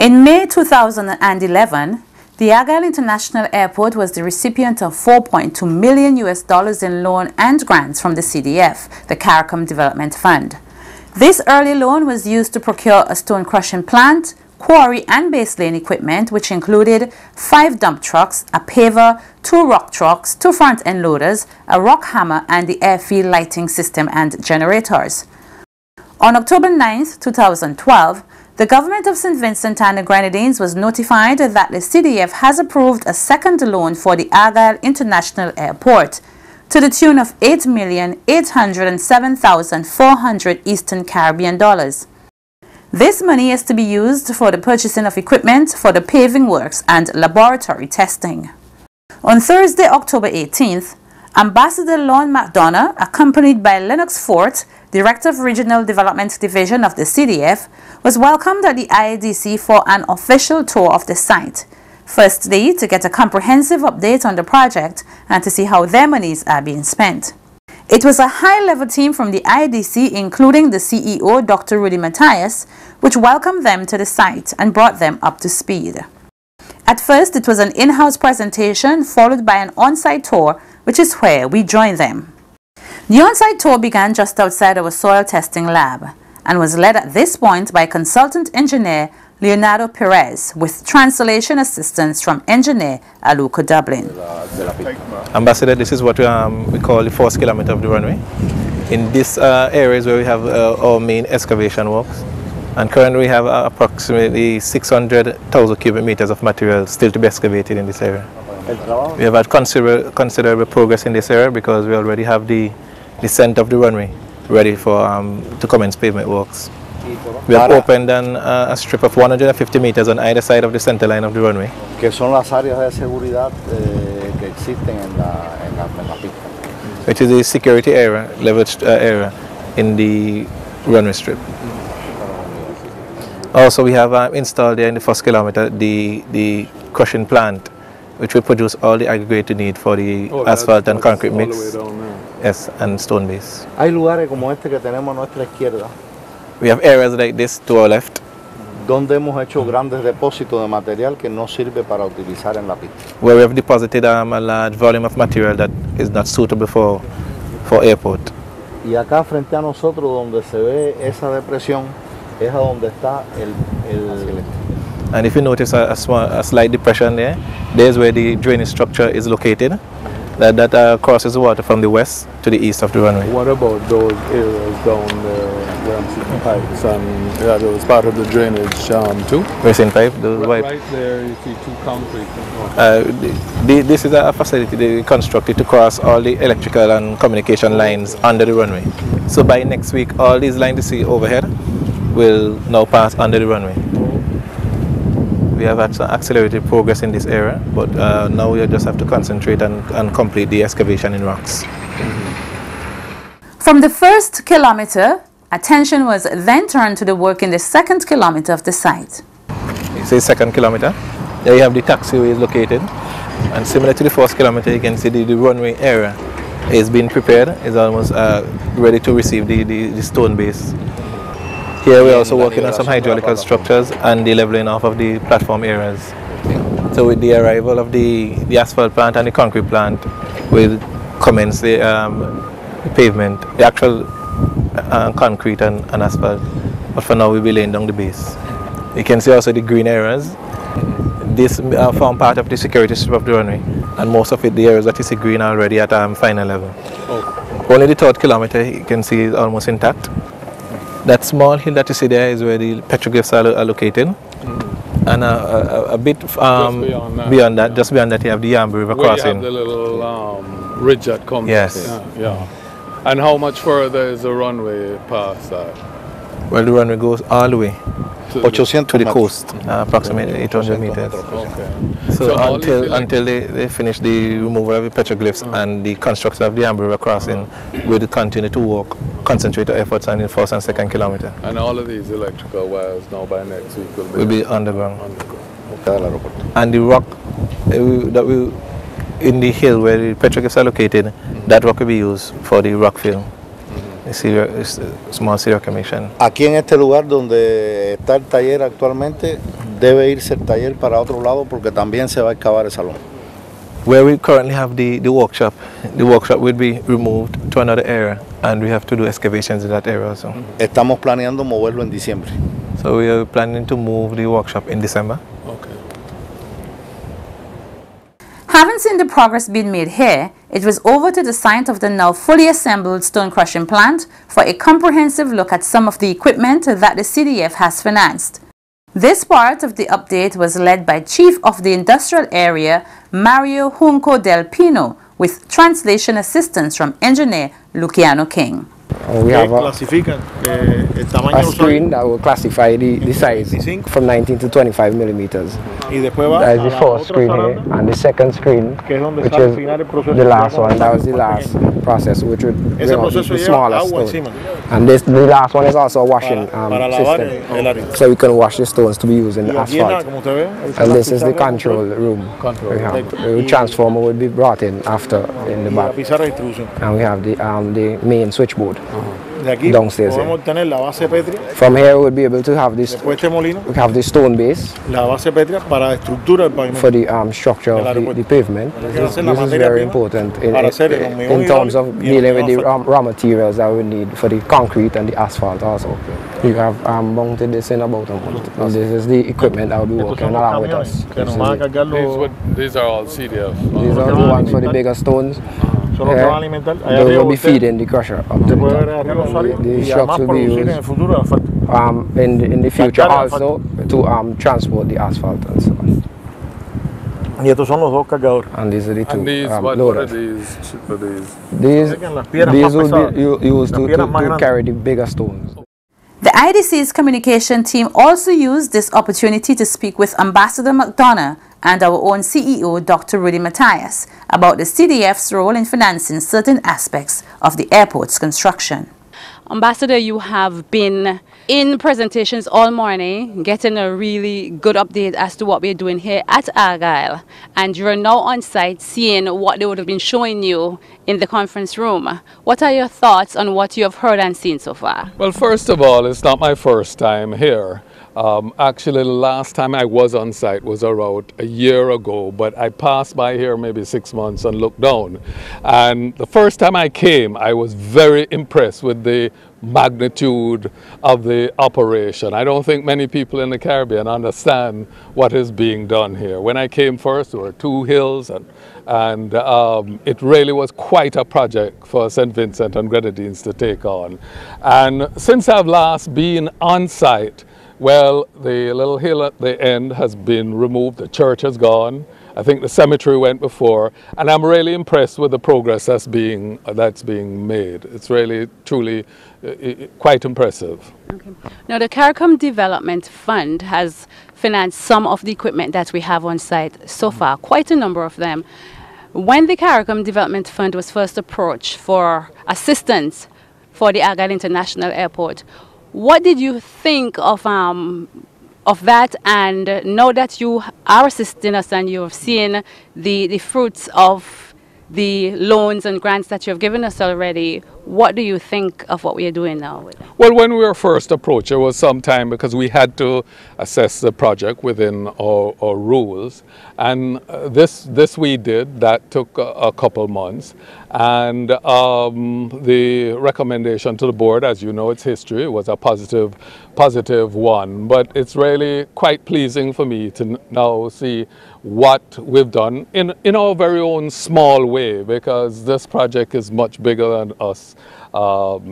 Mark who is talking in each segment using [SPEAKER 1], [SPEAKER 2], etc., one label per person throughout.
[SPEAKER 1] In May 2011, the Argyle International Airport was the recipient of $4.2 million in loan and grants from the CDF, the CARICOM Development Fund. This early loan was used to procure a stone crushing plant, quarry and base lane equipment, which included 5 dump trucks, a paver, 2 rock trucks, 2 front-end loaders, a rock hammer, and the airfield lighting system and generators. On October 9, 2012, the government of St. Vincent and the Grenadines was notified that the CDF has approved a second loan for the Argyle International Airport to the tune of $8,807,400 Eastern Caribbean dollars. This money is to be used for the purchasing of equipment for the paving works and laboratory testing. On Thursday, October 18th, Ambassador Lorne McDonough, accompanied by Lennox Fort, Director of Regional Development Division of the CDF, was welcomed at the IADC for an official tour of the site. Firstly, to get a comprehensive update on the project and to see how their monies are being spent. It was a high-level team from the IADC, including the CEO, Dr. Rudy Matthias, which welcomed them to the site and brought them up to speed. At first, it was an in-house presentation followed by an on-site tour, which is where we joined them. The on-site tour began just outside our soil testing lab and was led at this point by consultant engineer Leonardo Perez with translation assistance from engineer Aluko Dublin.
[SPEAKER 2] Ambassador, this is what we call the 4th kilometer of the runway. In these areas where we have our main excavation works, and currently we have approximately 600,000 cubic meters of material still to be excavated in this area. We have had considerable progress in this area because we already have the descent of the runway ready for to commence pavement works. We have opened a strip of 150 meters on either side of the center line of the runway.
[SPEAKER 3] Que son las áreas de seguridad que existen en la pista.
[SPEAKER 2] Which is the security area, leveraged area in the runway strip. Also, we have installed there in the 1st kilometer the crushing plant, which will produce all the aggregate you need for the asphalt and concrete mix. Yes, and stone base.
[SPEAKER 3] Hay lugares como este que tenemos a nuestra izquierda.
[SPEAKER 2] We have areas like this to our left,
[SPEAKER 3] donde hemos hecho grandes depósitos de material que no sirve para utilizar en la pista.
[SPEAKER 2] Where we have deposited a large volume of material that is not suitable for airport.
[SPEAKER 3] Y acá frente a nosotros donde se ve esa depresión es a donde está el
[SPEAKER 2] And if you notice a slight depression there, there's where the drainage structure is located. That crosses the water from the west to the east of the runway.
[SPEAKER 4] What about those areas down there where I'm seeing pipes and those part of the drainage too?
[SPEAKER 2] We're seeing pipe?
[SPEAKER 4] Right there you see 2 concrete.
[SPEAKER 2] This is a facility they constructed to cross all the electrical and communication lines under the runway. So by next week, all these lines you see overhead will now pass under the runway. We have had some accelerated progress in this area, but now we just have to concentrate and complete the excavation in rocks.
[SPEAKER 1] From the 1st kilometer, attention was then turned to the work in the 2nd kilometer of the site.
[SPEAKER 2] It's the 2nd kilometer. There you have the taxiway located, and similar to the 1st kilometer, you can see the runway area is being prepared, is almost ready to receive the stone base. Here we're also working on some hydraulical structures and the leveling off of the platform areas. So with the arrival of the asphalt plant and the concrete plant, we'll commence the pavement, the actual concrete and asphalt. But for now we'll be laying down the base. You can see also the green areas. This form part of the security strip of the runway, and most of it, the areas that you see green, are already at final level. Only the 3rd kilometer you can see is almost intact. That small hill that you see there is where the petroglyphs are located. And a bit beyond that, just beyond that, you have the Yambu River crossing.
[SPEAKER 4] You have the little ridge that comes.
[SPEAKER 2] Yes.
[SPEAKER 4] Yeah. And how much further is the runway past that?
[SPEAKER 2] Well, the runway goes all the way to the coast, approximately 800 meters.
[SPEAKER 4] Okay.
[SPEAKER 2] So until they finish the removal of the petroglyphs and the construction of the Yambu River crossing, we'll continue to work, concentrate our efforts on the 1st and 2nd kilometer.
[SPEAKER 4] And all of these electrical wires now by next week
[SPEAKER 2] will be underground.
[SPEAKER 4] Okay.
[SPEAKER 2] And the rock in the hill where the petroglyphs are located, that rock will be used for the rock fill. Small serial commission.
[SPEAKER 3] Aquí en este lugar donde está el taller actualmente, debe irse el taller para otro lado porque también se va a excavar el salón.
[SPEAKER 2] Where we currently have the workshop will be removed to another area, and we have to do excavations in that area also.
[SPEAKER 3] Estamos planeando moverlo en diciembre.
[SPEAKER 2] So we are planning to move the workshop in December.
[SPEAKER 4] Okay.
[SPEAKER 1] Having seen the progress being made here, it was over to the site of the now fully assembled stone crushing plant for a comprehensive look at some of the equipment that the CDF has financed. This part of the update was led by Chief of the Industrial Area, Mario Junco del Pino, with translation assistance from engineer Luciano King.
[SPEAKER 5] We have a screen that will classify the size from 19 to 25 millimeters. That is the first screen here, and the second screen, which is the last one, that was the last process, which would bring out the smallest stone. And the last one is also a washing system, so we can wash the stones to be used in the asphalt. And this is the control room. The transformer would be brought in after in the back, and we have the main switchboard downstairs here. From here we would be able to have this. We have the stone base for the structure of the pavement. This is very important in terms of dealing with the raw materials that we need for the concrete and the asphalt also. You have mounted this in about a month. And this is the equipment that will be working along with us.
[SPEAKER 4] These are all CDF.
[SPEAKER 5] These are the ones for the bigger stones. Those will be feeding the crusher up to the top. The trucks will be used in the future also to transport the asphalt and so on. And these are the two loaders. These will be used to carry the bigger stones.
[SPEAKER 1] The IDC's communication team also used this opportunity to speak with Ambassador McDonough and our own CEO, Dr. Rudy Matthias, about the CDF's role in financing certain aspects of the airport's construction. Ambassador, you have been in presentations all morning, getting a really good update as to what we're doing here at Argyle. And you're now on site seeing what they would have been showing you in the conference room. What are your thoughts on what you have heard and seen so far?
[SPEAKER 4] Well, first of all, it's not my first time here. Actually, the last time I was on site was around a year ago, but I passed by here maybe 6 months and looked down. And the first time I came, I was very impressed with the magnitude of the operation. I don't think many people in the Caribbean understand what is being done here. When I came first, there were 2 hills, and it really was quite a project for St. Vincent and Grenadines to take on. And since I've last been on site, well, the little hill at the end has been removed, the church has gone, I think the cemetery went before, and I'm really impressed with the progress that's being made. It's really, truly quite impressive.
[SPEAKER 1] Okay. Now, the CARICOM Development Fund has financed some of the equipment that we have on site so far, quite a number of them. When the CARICOM Development Fund was first approached for assistance for the Argyle International Airport, what did you think of that? And now that you are assisting us and you have seen the fruits of the loans and grants that you have given us already, what do you think of what we are doing now?
[SPEAKER 4] Well, when we were first approached, it was some time because we had to assess the project within our rules. And this we did. That took a couple months. And the recommendation to the board, as you know, its history, it was a positive one. But it's really quite pleasing for me to now see what we've done in our very own small way, because this project is much bigger than us.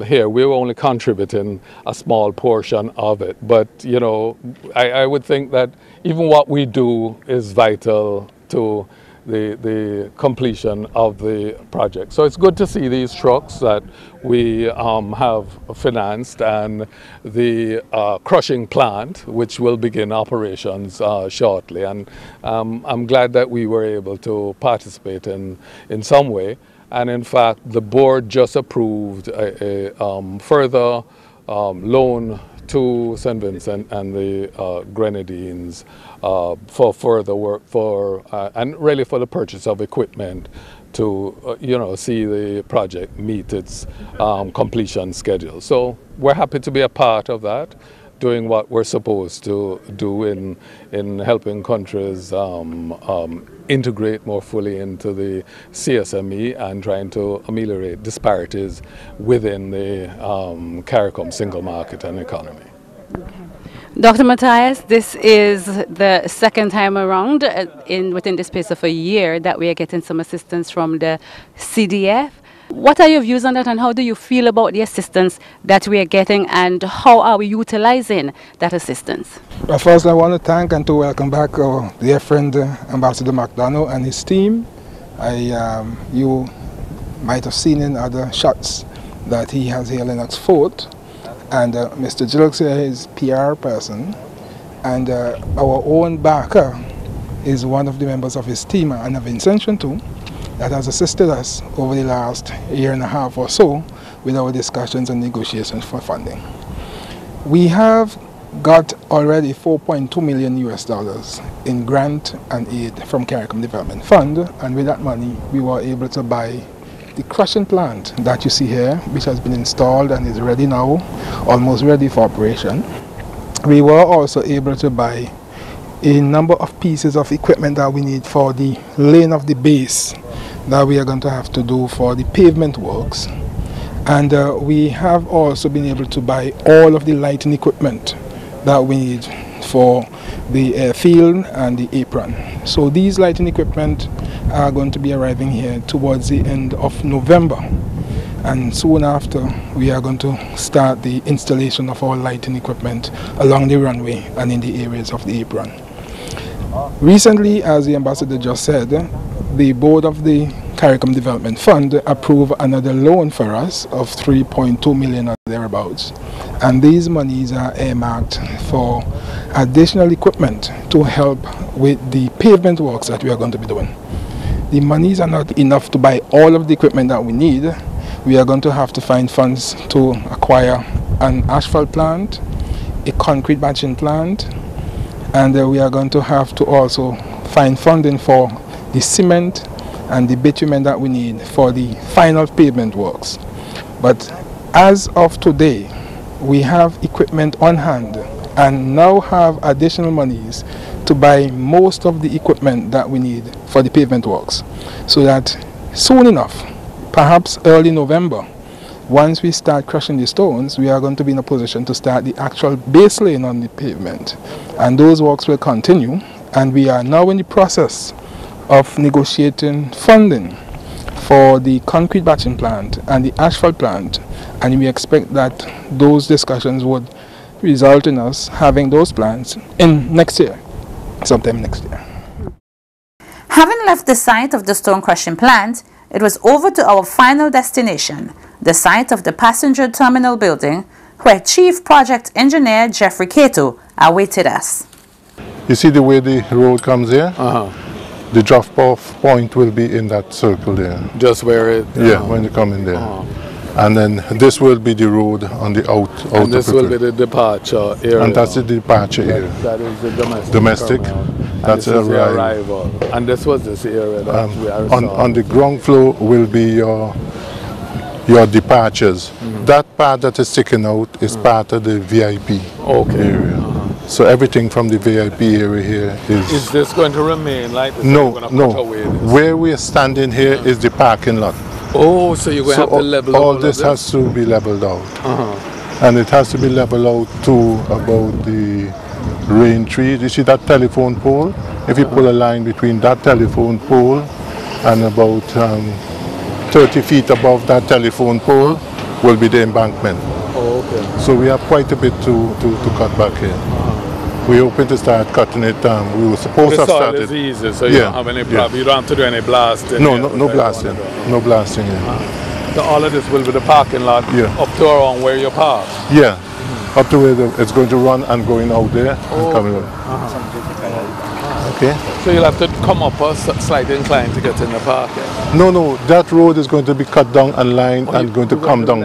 [SPEAKER 4] Here we're only contributing a small portion of it, but you know, I would think that even what we do is vital to the completion of the project. So it's good to see these trucks that we have financed, and the crushing plant, which will begin operations shortly. And I'm glad that we were able to participate in some way. And in fact, the board just approved a further loan to St. Vincent and the Grenadines for further work and really for the purchase of equipment to see the project meet its completion schedule. So we're happy to be a part of that. doing what we're supposed to do in helping countries integrate more fully into the CSME and trying to ameliorate disparities within the CARICOM single market and economy.
[SPEAKER 6] Dr. Matthias, this is the second time around within the space of a year that we are getting some assistance from the CDF. What are your views on that, and how do you feel about the assistance that we are getting, and how are we utilizing that assistance?
[SPEAKER 7] Well, first I want to thank and to welcome back our dear friend Ambassador McDonough and his team. You might have seen in other shots that he has here Lennox Fort, and Mr. Gilks here is PR person, and our own Barker is one of the members of his team, and Vincentian too, that has assisted us over the last year and a half or so with our discussions and negotiations for funding. We have got already $4.2 million in grant and aid from CARICOM Development Fund, and with that money we were able to buy the crushing plant that you see here, which has been installed and is ready now, almost ready for operation. We were also able to buy a number of pieces of equipment that we need for the laying of the base that we are going to have to do for the pavement works, and we have also been able to buy all of the lighting equipment that we need for the airfield and the apron. So these lighting equipment are going to be arriving here towards the end of November, and soon after we are going to start the installation of our lighting equipment along the runway and in the areas of the apron. Recently, as the ambassador just said, the board of the CARICOM Development Fund approved another loan for us of $3.2 million or thereabouts, and these monies are earmarked for additional equipment to help with the pavement works that we are going to be doing. The monies are not enough to buy all of the equipment that we need. We are going to have to find funds to acquire an asphalt plant, a concrete batching plant, and we are going to have to also find funding for the cement and the bitumen that we need for the final pavement works. But as of today, we have equipment on hand and now have additional monies to buy most of the equipment that we need for the pavement works, so that soon enough, perhaps early November, once we start crushing the stones, we are going to be in a position to start the actual base laying on the pavement, and those works will continue. And we are now in the process of negotiating funding for the concrete batching plant and the asphalt plant, and we expect that those discussions would result in us having those plants in next year, sometime next year.
[SPEAKER 1] Having left the site of the stone crushing plant, it was over to our final destination, the site of the passenger terminal building, where Chief Project Engineer Jeffrey Cato awaited us.
[SPEAKER 8] You see the way the road comes here? The drop-off point will be in that circle there.
[SPEAKER 4] Just where it...
[SPEAKER 8] Yeah, when you come in there. And then this will be the road on the outer.
[SPEAKER 4] And this will be the departure area.
[SPEAKER 8] And that's the departure area.
[SPEAKER 4] That is the domestic.
[SPEAKER 8] That's the
[SPEAKER 4] arrival. And this was this area that we are
[SPEAKER 8] on the ground floor will be your departures. That part that is sticking out is part of the VIP area. So everything from the VIP area here is...
[SPEAKER 4] Is this going to remain like this?
[SPEAKER 8] No. Where we are standing here is the parking lot.
[SPEAKER 4] Oh, so you're going to have to level
[SPEAKER 8] all this has to be leveled out. And it has to be leveled out to about the rain tree. You see that telephone pole? If you pull a line between that telephone pole and about 30 feet above that telephone pole will be the embankment. So we have quite a bit to cut back here. We're hoping to start cutting it down. We were supposed to have started.
[SPEAKER 4] The soil is easy, so you don't have any problem. You don't have to do any blasting.
[SPEAKER 8] No blasting. No blasting here.
[SPEAKER 4] So all of this will be the parking lot up to around where you park?
[SPEAKER 8] Yeah, up to where it's going to run and going out there and coming out. Okay.
[SPEAKER 4] So you'll have to come up a slight incline to get in the parking?
[SPEAKER 8] No, that road is going to be cut down and lined and going to come down.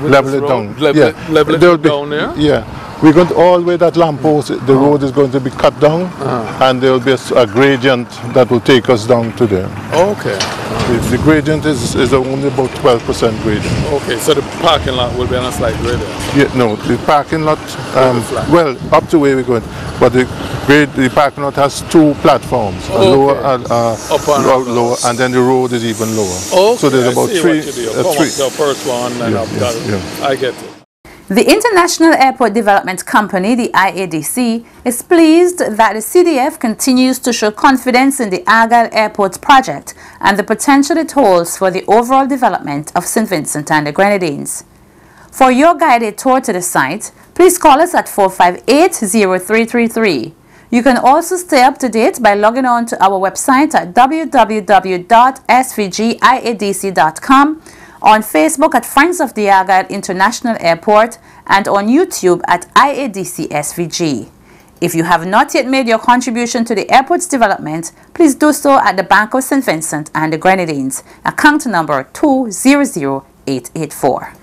[SPEAKER 8] Level it down.
[SPEAKER 4] Level it down here?
[SPEAKER 8] Yeah. We're going to, all the way that lamppost, the road is going to be cut down, and there will be a gradient that will take us down to there.
[SPEAKER 4] Okay.
[SPEAKER 8] The gradient is only about 12% gradient.
[SPEAKER 4] Okay, so the parking lot will be on a slight gradient?
[SPEAKER 8] Yeah, no, the parking lot, well, up to where we're going, but the parking lot has 2 platforms, a lower, lower, and then the road is even lower.
[SPEAKER 4] Okay,
[SPEAKER 8] so there's about 3.
[SPEAKER 4] The first one and up that. I get it.
[SPEAKER 1] The International Airport Development Company, the IADC, is pleased that the CDF continues to show confidence in the Argyle Airport project and the potential it holds for the overall development of St. Vincent and the Grenadines. For your guided tour to the site, please call us at 458-0333. You can also stay up to date by logging on to our website at www.svgiadc.com, on Facebook at Friends of the Argyle International Airport, and on YouTube at IADC SVG. If you have not yet made your contribution to the airport's development, please do so at the Bank of St. Vincent and the Grenadines, account number 200884.